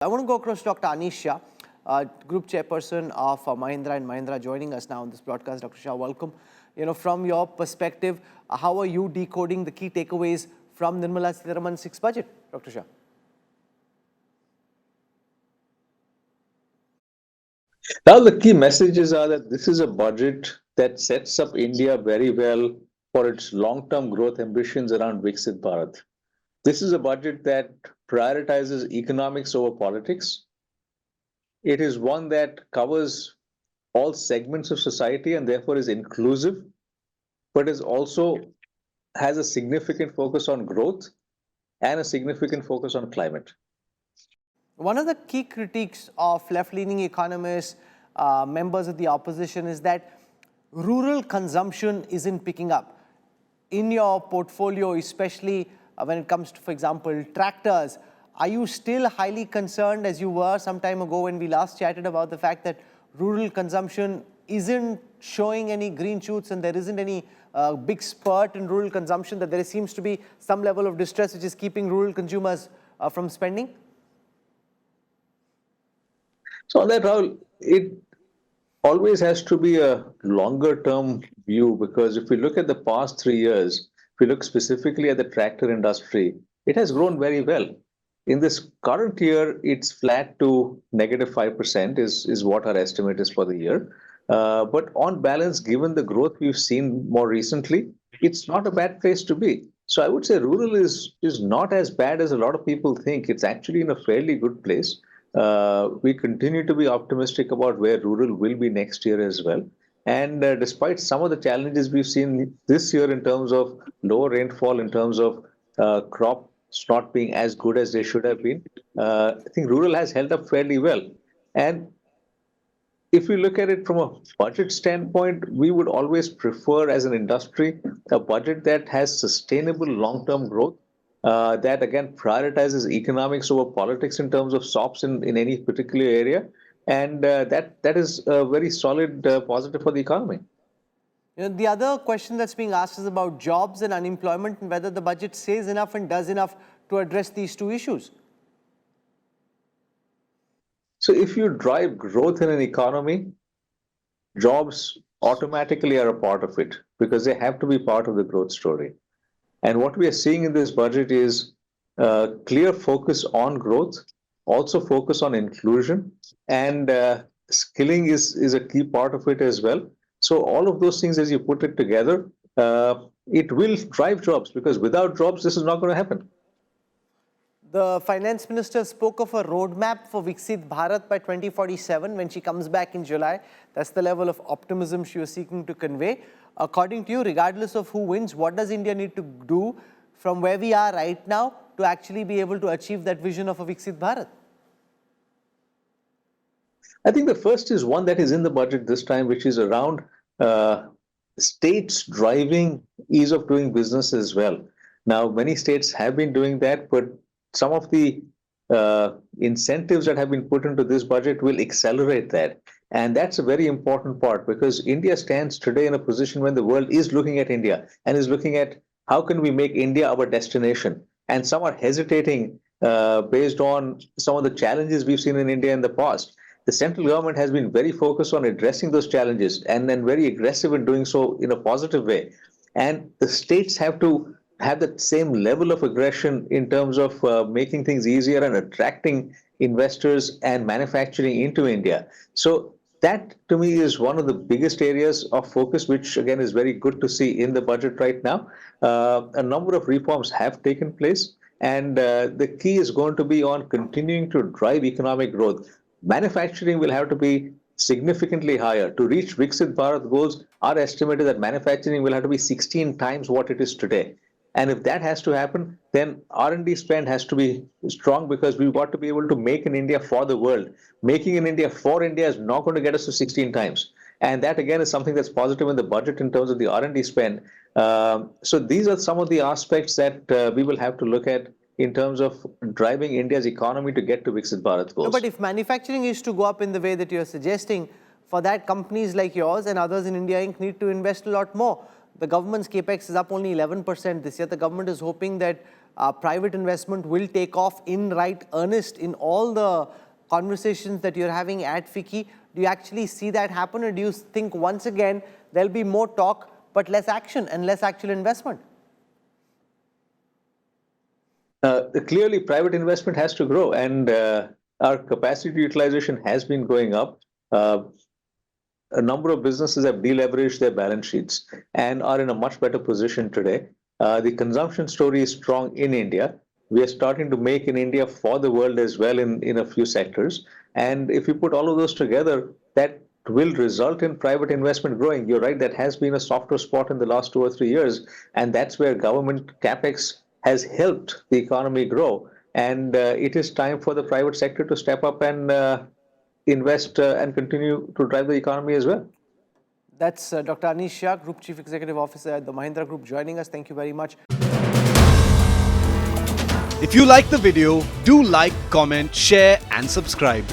I want to go across to Dr. Anish Shah, Group Chairperson of Mahindra and Mahindra, joining us now on this broadcast. Dr. Shah, welcome. From your perspective, how are you decoding the key takeaways from Nirmala Sitharaman's sixth budget, Dr. Shah? Now, the key messages are that this is a budget that sets up India very well for its long-term growth ambitions around Viksit Bharat. This is a budget that prioritizes economics over politics. It is one that covers all segments of society and therefore is inclusive, but is also has a significant focus on growth and a significant focus on climate. One of the key critiques of left-leaning economists, members of the opposition, is that rural consumption isn't picking up. In your portfolio, especially when it comes to, for example, tractors, are you still highly concerned, as you were some time ago when we last chatted, about the fact that rural consumption isn't showing any green shoots and there isn't any big spurt in rural consumption, that there seems to be some level of distress which is keeping rural consumers from spending? So on that, Rahul, it always has to be a longer term view, because if we look at the past 3 years, if we look specifically at the tractor industry, it has grown very well. In this current year, it's flat to -5% is what our estimate is for the year. But on balance, given the growth we've seen more recently, it's not a bad place to be. So I would say rural is not as bad as a lot of people think. It's actually in a fairly good place. We continue to be optimistic about where rural will be next year as well. And despite some of the challenges we've seen this year in terms of lower rainfall, in terms of crops not being as good as they should have been, I think rural has held up fairly well. And if we look at it from a budget standpoint, we would always prefer, as an industry, a budget that has sustainable long-term growth, that again prioritizes economics over politics in terms of SOPs in any particular area, and that is a very solid positive for the economy. The other question that's being asked is about jobs and unemployment and whether the budget says enough and does enough to address these two issues. So if you drive growth in an economy, jobs automatically are a part of it because they have to be part of the growth story. And what we are seeing in this budget is a clear focus on growth, also focus on inclusion, and skilling is a key part of it as well. So all of those things, as you put it together, it will drive jobs, because without jobs, this is not going to happen. The finance minister spoke of a roadmap for Viksit Bharat by 2047 when she comes back in July. That's the level of optimism she was seeking to convey. According to you, regardless of who wins, what does India need to do from where we are right now to actually be able to achieve that vision of a Viksit Bharat? I think the first is one that is in the budget this time, which is around states driving ease of doing business as well. Now, many states have been doing that, but some of the incentives that have been put into this budget will accelerate that. And that's a very important part, because India stands today in a position when the world is looking at India and is looking at how can we make India our destination. And some are hesitating based on some of the challenges we've seen in India in the past. The central government has been very focused on addressing those challenges and then very aggressive in doing so in a positive way. And the states have to have that same level of aggression in terms of making things easier and attracting investors and manufacturing into India. So that, to me, is one of the biggest areas of focus, which again is very good to see in the budget right now. A number of reforms have taken place, and the key is going to be on continuing to drive economic growth. Manufacturing will have to be significantly higher. To reach Viksit Bharat goals, our estimate is that manufacturing will have to be 16 times what it is today. And if that has to happen, then R&D spend has to be strong, because we've got to be able to make in India for the world. Making in India for India is not going to get us to 16 times. And that, again, is something that's positive in the budget in terms of the R&D spend. So these are some of the aspects that we will have to look at in terms of driving India's economy to get to Viksit Bharat goals. No, but if manufacturing is to go up in the way that you're suggesting, for that companies like yours and others in India Inc. need to invest a lot more. The government's capex is up only 11% this year. The government is hoping that private investment will take off in right earnest in all the conversations that you're having at FICCI? Do you actually see that happen, or do you think once again there'll be more talk but less action and less actual investment? Clearly, private investment has to grow, and our capacity utilization has been going up. Uh, a number of businesses have deleveraged their balance sheets and are in a much better position today. The consumption story is strong in India. We are starting to make in India for the world as well in a few sectors. And if you put all of those together, that will result in private investment growing. You're right, that has been a softer spot in the last 2 or 3 years. And that's where government capex has helped the economy grow. And it is time for the private sector to step up and invest and continue to drive the economy as well. That's Dr. Anish Shah, Group Chief Executive Officer at the Mahindra Group, joining us. Thank you very much. If you like the video, do like, comment, share and subscribe.